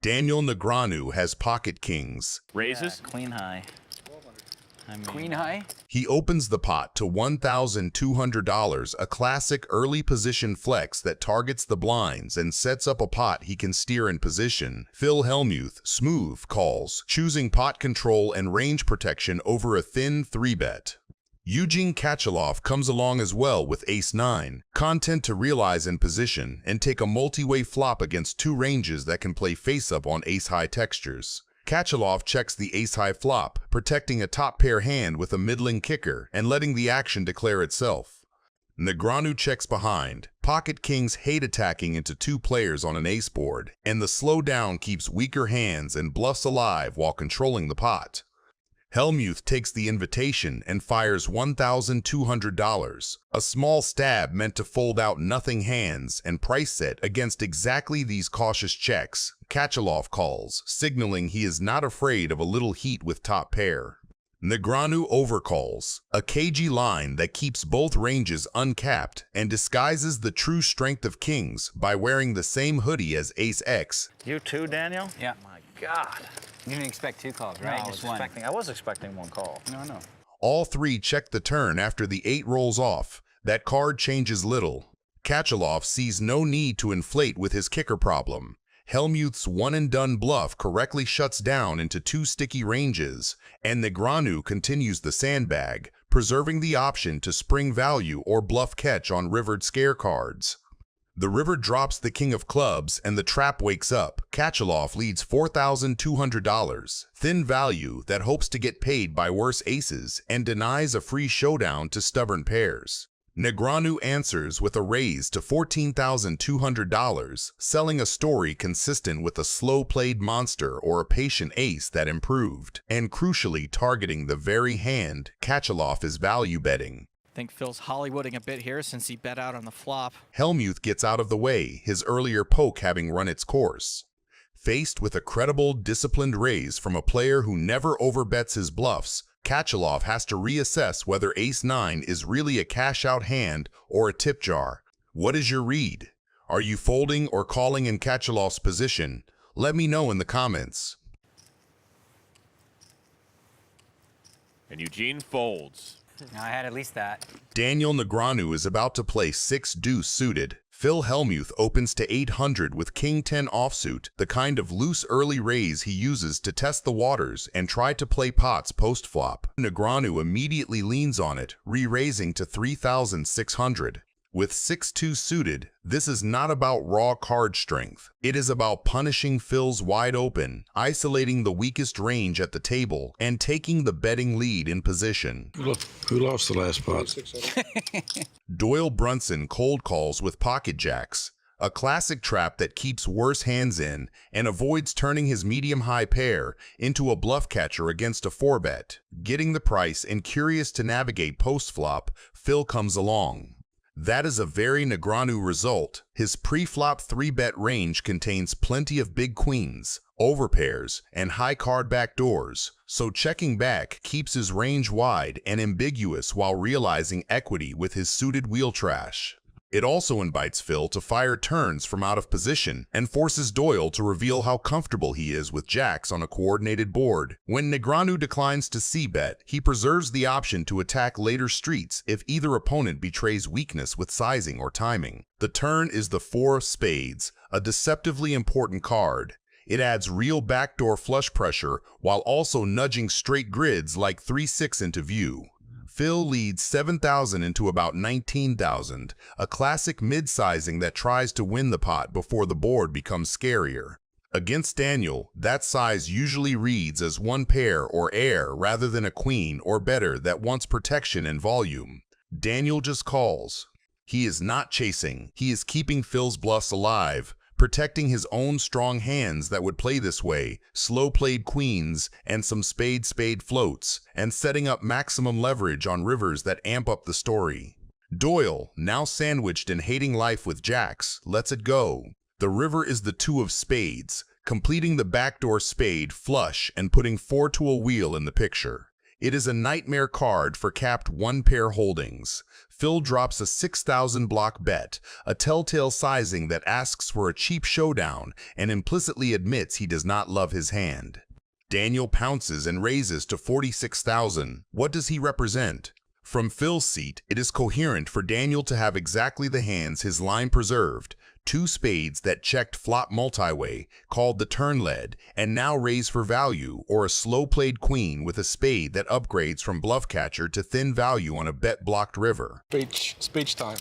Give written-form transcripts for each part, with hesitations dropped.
Daniel Negreanu has pocket kings. Raises? Yeah, queen high. Queen high? He opens the pot to $1,200, a classic early position flex that targets the blinds and sets up a pot he can steer in position. Phil Hellmuth, smooth, calls, choosing pot control and range protection over a thin 3-bet. Eugene Kachaloff comes along as well with ace-9, content to realize in position and take a multi-way flop against two ranges that can play face-up on ace-high textures. Kachaloff checks the ace-high flop, protecting a top-pair hand with a middling kicker and letting the action declare itself. Negreanu checks behind. Pocket kings hate attacking into two players on an ace board, and the slow down keeps weaker hands and bluffs alive while controlling the pot. Hellmuth takes the invitation and fires $1,200, a small stab meant to fold out nothing hands and price set against exactly these cautious checks. Kachaloff calls, signaling he is not afraid of a little heat with top pair. Negreanu overcalls, a cagey line that keeps both ranges uncapped and disguises the true strength of kings by wearing the same hoodie as ace-X. You too, Daniel? Yeah. My God. You didn't expect two calls, right? No, Just one. I was expecting one call. No. All three check the turn after the 8 rolls off. That card changes little. Kachaloff sees no need to inflate with his kicker problem. Hellmuth's one-and-done bluff correctly shuts down into two sticky ranges, and Negreanu continues the sandbag, preserving the option to spring value or bluff catch on rivered scare cards. The river drops the king of clubs and the trap wakes up. Kachaloff leads $4,200, thin value that hopes to get paid by worse aces and denies a free showdown to stubborn pairs. Negreanu answers with a raise to $14,200, selling a story consistent with a slow-played monster or a patient ace that improved, and crucially targeting the very hand Kachaloff is value betting. I think Phil's Hollywooding a bit here since he bet out on the flop. Hellmuth gets out of the way, his earlier poke having run its course. Faced with a credible, disciplined raise from a player who never overbets his bluffs, Kachaloff has to reassess whether ace-9 is really a cash-out hand or a tip jar. What is your read? Are you folding or calling in Kachaloff's position? Let me know in the comments. And Eugene folds. I had at least that. Daniel Negreanu is about to play 6-deuce suited. Phil Hellmuth opens to 800 with king-10 offsuit, the kind of loose early raise he uses to test the waters and try to play pots post-flop. Negreanu immediately leans on it, re-raising to 3,600. With 6-2 suited, this is not about raw card strength. It is about punishing Phil's wide open, isolating the weakest range at the table, and taking the betting lead in position. Who lost the last pot? Doyle Brunson cold calls with pocket jacks, a classic trap that keeps worse hands in and avoids turning his medium-high pair into a bluff catcher against a 4-bet. Getting the price and curious to navigate post-flop, Phil comes along. That is a very Negreanu result. His pre-flop 3-bet range contains plenty of big queens, overpairs, and high card backdoors, so checking back keeps his range wide and ambiguous while realizing equity with his suited wheel trash. It also invites Phil to fire turns from out of position and forces Doyle to reveal how comfortable he is with jacks on a coordinated board. When Negreanu declines to c-bet, he preserves the option to attack later streets if either opponent betrays weakness with sizing or timing. The turn is the 4 of spades, a deceptively important card. It adds real backdoor flush pressure while also nudging straight grids like 3-6 into view. Phil leads 7,000 into about 19,000, a classic mid-sizing that tries to win the pot before the board becomes scarier. Against Daniel, that size usually reads as one pair or air rather than a queen or better that wants protection and volume. Daniel just calls. He is not chasing, he is keeping Phil's bluffs alive, protecting his own strong hands that would play this way, slow-played queens and some spade floats, and setting up maximum leverage on rivers that amp up the story. Doyle, now sandwiched in hating life with jacks, lets it go. The river is the 2 of spades, completing the backdoor spade flush and putting 4 to a wheel in the picture. It is a nightmare card for capped 1-pair holdings. Phil drops a 6,000 block bet, a telltale sizing that asks for a cheap showdown and implicitly admits he does not love his hand. Daniel pounces and raises to 46,000. What does he represent? From Phil's seat, it is coherent for Daniel to have exactly the hands his line preserved, 2 spades that checked flop multi-way, called the turn lead, and now raise for value, or a slow-played queen with a spade that upgrades from bluff catcher to thin value on a bet-blocked river. Speech time.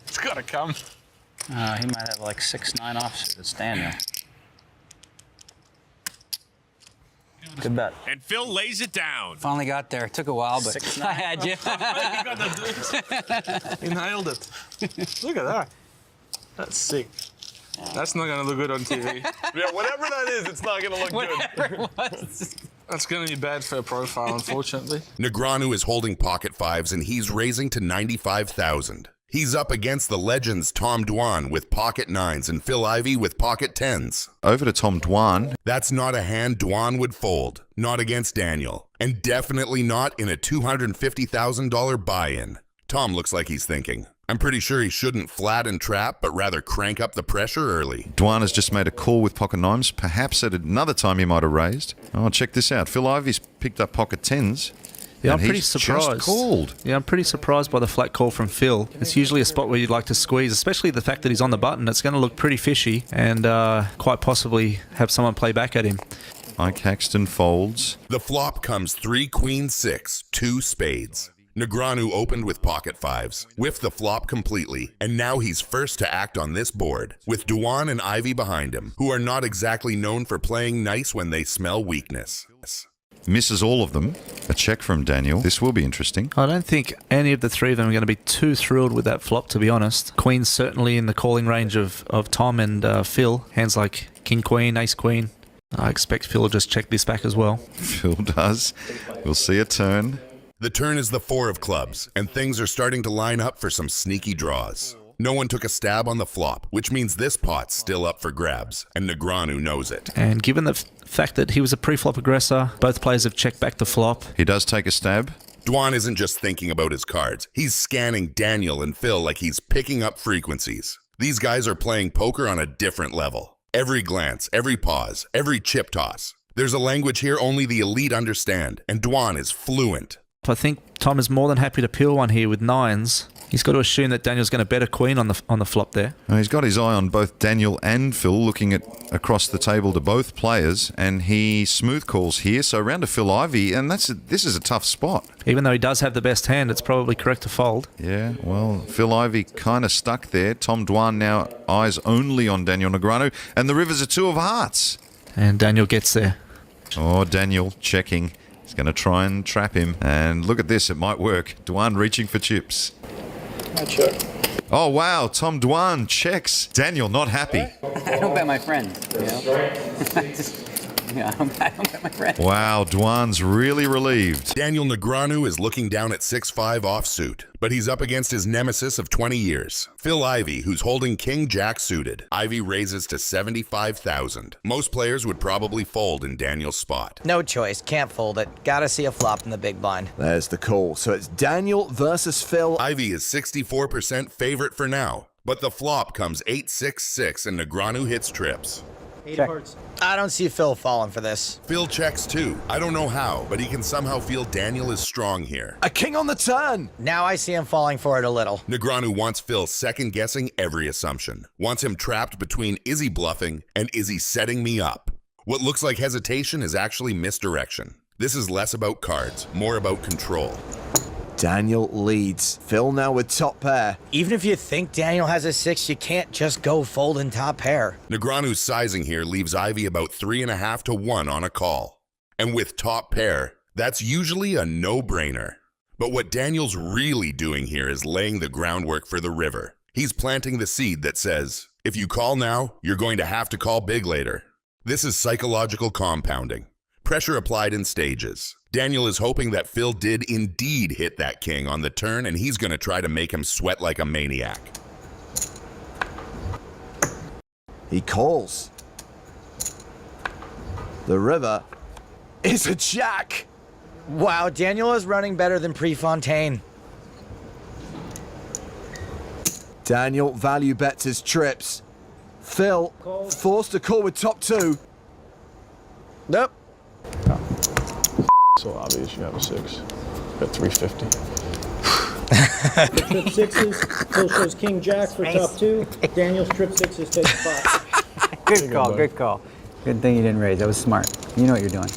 It's gotta come. He might have like 6-9 offsuit. It's Daniel. Good bet. And Phil lays it down. Finally got there. Took a while, but 6-9. I had you. He nailed it. Look at that. That's sick. That's not gonna look good on TV. Yeah, whatever that is, it's not gonna look good. That's gonna be bad for a profile, unfortunately. Negreanu is holding pocket fives and he's raising to 95,000. He's up against the legends Tom Dwan with pocket 9s and Phil Ivey with pocket 10s. Over to Tom Dwan. That's not a hand Dwan would fold, not against Daniel, and definitely not in a $250,000 buy-in. Tom looks like he's thinking, I'm pretty sure he shouldn't flat and trap, but rather crank up the pressure early. Dwan has just made a call with pocket 9s. Perhaps at another time he might have raised. Oh, check this out. Phil Ivey's picked up pocket 10s. Yeah, and I'm pretty he's surprised. Just called. Yeah, I'm pretty surprised by the flat call from Phil. It's usually a spot where you'd like to squeeze, especially the fact that he's on the button. It's going to look pretty fishy and quite possibly have someone play back at him. Ike Haxton folds. The flop comes 3 queen 6, 2 spades. Negreanu opened with pocket 5s, whiffed the flop completely, and now he's first to act on this board, with Dwan and Ivey behind him, who are not exactly known for playing nice when they smell weakness. Misses all of them. A check from Daniel. This will be interesting. I don't think any of the 3 of them are going to be too thrilled with that flop, to be honest. Queen's certainly in the calling range of Tom and Phil. Hands like King Queen, Ace Queen. I expect Phil will just check this back as well. Phil does. We'll see a turn. The turn is the 4 of clubs, and things are starting to line up for some sneaky draws. No one took a stab on the flop, which means this pot's still up for grabs, and Negreanu knows it. And given the fact that he was a pre-flop aggressor, both players have checked back the flop. He does take a stab. Dwan isn't just thinking about his cards. He's scanning Daniel and Phil like he's picking up frequencies. These guys are playing poker on a different level. Every glance, every pause, every chip toss. There's a language here only the elite understand, and Dwan is fluent. I think Tom is more than happy to peel one here with 9s. He's got to assume that Daniel's going to bet a queen on the flop there. Now, he's got his eye on both Daniel and Phil, looking at across the table to both players, and he smooth calls here. So round to Phil Ivey, and this is a tough spot. Even though he does have the best hand, it's probably correct to fold. Yeah, well, Phil Ivey kind of stuck there. Tom Dwan now eyes only on Daniel Negreanu, and the river's a 2 of hearts. And Daniel gets there. Oh, Daniel checking. He's going to try and trap him. And look at this, it might work. Dwan reaching for chips. Oh, wow, Tom Dwan checks. Daniel not happy. I don't bet my friend, you know? I don't bet my friend. Wow, Dwan's really relieved. Daniel Negreanu is looking down at 6-5 offsuit, but he's up against his nemesis of 20 years, Phil Ivey, who's holding King-Jack suited. Ivey raises to 75,000. Most players would probably fold in Daniel's spot. No choice, can't fold it. Gotta see a flop in the big blind. There's the call. So it's Daniel versus Phil. Ivey is 64% favorite for now, but the flop comes 8-6-6 and Negreanu hits trips. I don't see Phil falling for this. Phil checks too. I don't know how, but he can somehow feel Daniel is strong here. A king on the turn. Now I see him falling for it a little. Negreanu wants Phil second-guessing every assumption. Wants him trapped between is he bluffing and is he setting me up? What looks like hesitation is actually misdirection. This is less about cards, more about control. Daniel leads. Phil now with top pair. Even if you think Daniel has a 6, you can't just go folding top pair. Negreanu's sizing here leaves Ivey about 3.5 to 1 on a call. And with top pair, that's usually a no-brainer. But what Daniel's really doing here is laying the groundwork for the river. He's planting the seed that says, if you call now, you're going to have to call big later. This is psychological compounding. Pressure applied in stages. Daniel is hoping that Phil did indeed hit that king on the turn, and he's going to try to make him sweat like a maniac. He calls. The river is a jack. Wow, Daniel is running better than Prefontaine. Daniel value bets his trips. Phil forced to call with top 2. Nope. So obvious you have a 6. Got 350. Trip sixes. Phil shows king jack for top 2. Daniel's trip sixes take 5. Good call, good call. Good thing you didn't raise. That was smart. You know what you're doing.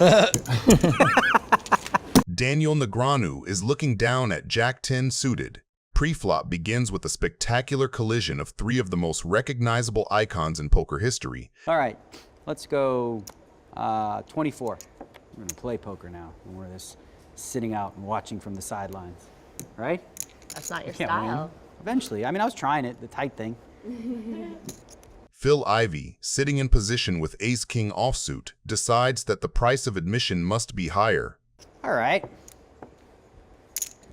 Daniel Negreanu is looking down at Jack 10 suited. Pre-flop begins with a spectacular collision of 3 of the most recognizable icons in poker history. All right, let's go 24. We're going to play poker now. And we're just sitting out and watching from the sidelines. Right? That's not your Can't style. win. Eventually. I mean, I was trying it, the tight thing. Phil Ivey, sitting in position with ace-king offsuit, decides that the price of admission must be higher. All right.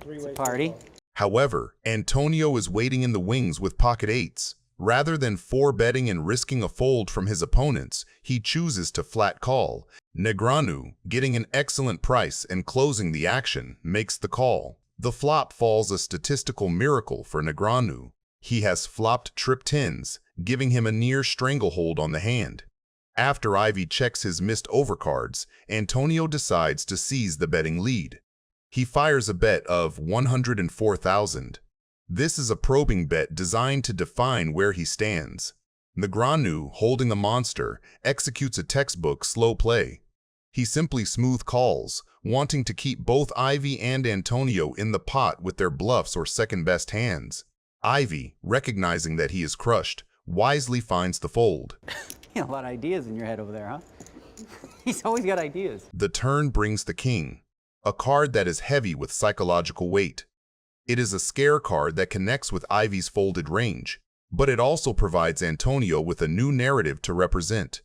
It's a party. However, Antonio is waiting in the wings with pocket 8s. Rather than 4-betting and risking a fold from his opponents, he chooses to flat call. Negreanu, getting an excellent price and closing the action, makes the call. The flop falls a statistical miracle for Negreanu. He has flopped trip 10s, giving him a near stranglehold on the hand. After Ivey checks his missed overcards, Antonio decides to seize the betting lead. He fires a bet of 104,000. This is a probing bet designed to define where he stands. Negreanu, holding the monster, executes a textbook slow play. He simply smooth calls, wanting to keep both Ivey and Antonio in the pot with their bluffs or second-best hands. Ivey, recognizing that he is crushed, wisely finds the fold. You got a lot of ideas in your head over there, huh? He's always got ideas. The turn brings the king, a card that is heavy with psychological weight. It is a scare card that connects with Ivey's folded range, but it also provides Antonio with a new narrative to represent.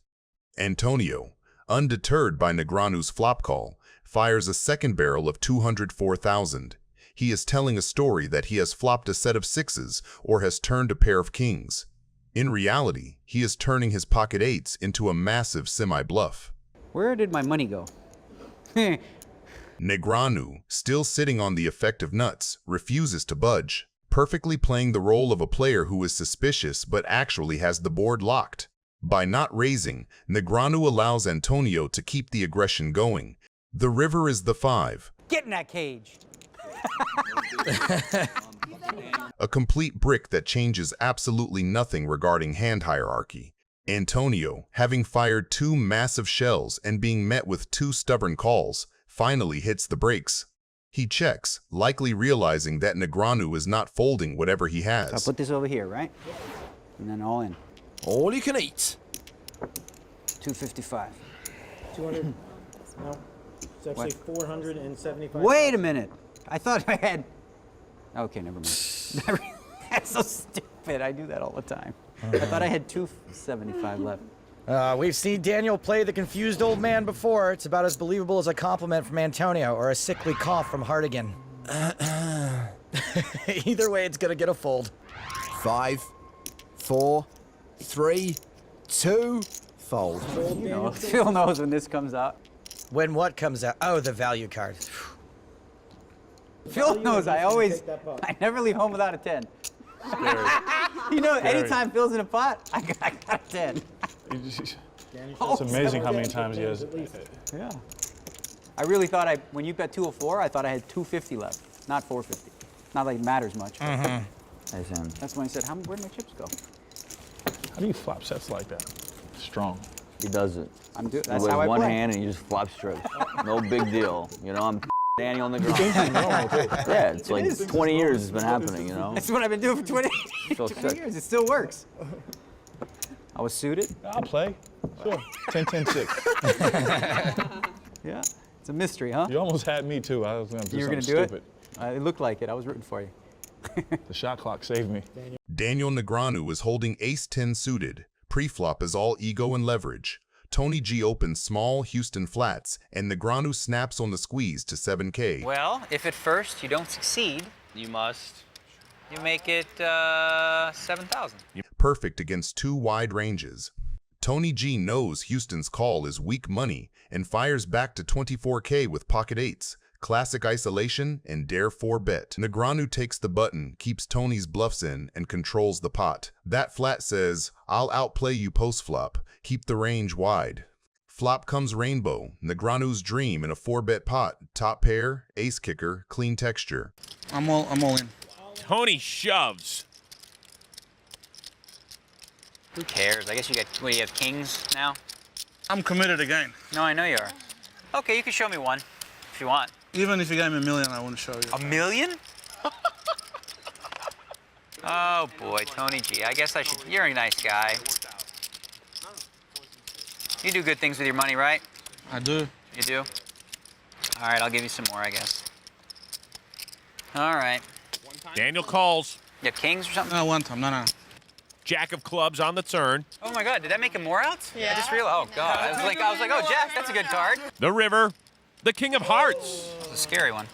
Antonio, undeterred by Negreanu's flop call, fires a second barrel of 204,000. He is telling a story that he has flopped a set of 6s or has turned a pair of kings. In reality, he is turning his pocket 8s into a massive semi-bluff. Where did my money go? Negreanu, still sitting on the effective nuts, refuses to budge, perfectly playing the role of a player who is suspicious but actually has the board locked. By not raising, Negreanu allows Antonio to keep the aggression going. The river is the 5. Get in that cage. A complete brick that changes absolutely nothing regarding hand hierarchy. Antonio, having fired 2 massive shells and being met with 2 stubborn calls, finally hits the brakes. He checks, likely realizing that Negreanu is not folding whatever he has. I'll put this over here, right? And then all in. All you can eat. 255. 200. No. It's actually 475. Wait a minute. I thought I had... Okay, never mind. That's so stupid. I do that all the time. I thought I had 275 left. We've seen Daniel play the confused old man before. It's about as believable as a compliment from Antonio or a sickly cough from Hardigan. Either way, it's gonna get a fold. 5, 4, 3, 2, fold. You know, Phil knows when this comes out. When what comes out? Oh, the value card. Phil knows I never leave home without a 10. You know, anytime Phil's in a pot, I got a 10. It's amazing how many times he has. Yeah. I really thought when you bet 204, I thought I had 250 left, not 450. Not like it matters much. That's when I said, where'd my chips go? How do you flop sets like that? Strong. He does it. That's with how I one play. hand and you just flop strips. No big deal. You know, I'm Daniel on the ground. Yeah, it's like 20 years it's been happening, you know? That's what I've been doing for 20 years. It still works. I was suited. I'll play. Sure. 10-10-6. Yeah. It's a mystery, huh? You almost had me too. I was going to do You were something going to do stupid. it? It looked like it. I was rooting for you. The shot clock saved me. Daniel Negreanu is holding ace-10 suited. Pre-flop is all ego and leverage. Tony G opens small Houston flats, and Negreanu snaps on the squeeze to 7K. Well, if at first you don't succeed, you make it 7,000. Perfect against 2 wide ranges. Tony G knows Houston's call is weak money and fires back to 24K with pocket 8s, classic isolation, and dare 4-bet. Negreanu takes the button, keeps Tony's bluffs in, and controls the pot. That flat says, I'll outplay you post-flop, keep the range wide. Flop comes rainbow, Negreanu's dream in a 4-bet pot, top pair, ace kicker, clean texture. I'm all in. Tony shoves. Who cares? I guess you got, what do you have, kings now? I'm committed again. No, I know you are. Okay, you can show me one if you want. Even if you gave me $1 million, I wouldn't show you. $1 million? Oh boy, Tony G. I guess I should. You're a nice guy. You do good things with your money, right? I do. You do? All right, I'll give you some more, I guess. All right. Daniel calls. You have kings or something? No, one time. No. Jack of clubs on the turn. Oh my God, did that make him more outs? Yeah. I just realized. Oh God, I was like, oh Jack, that's a good card. The river. The king of hearts. It's a scary one.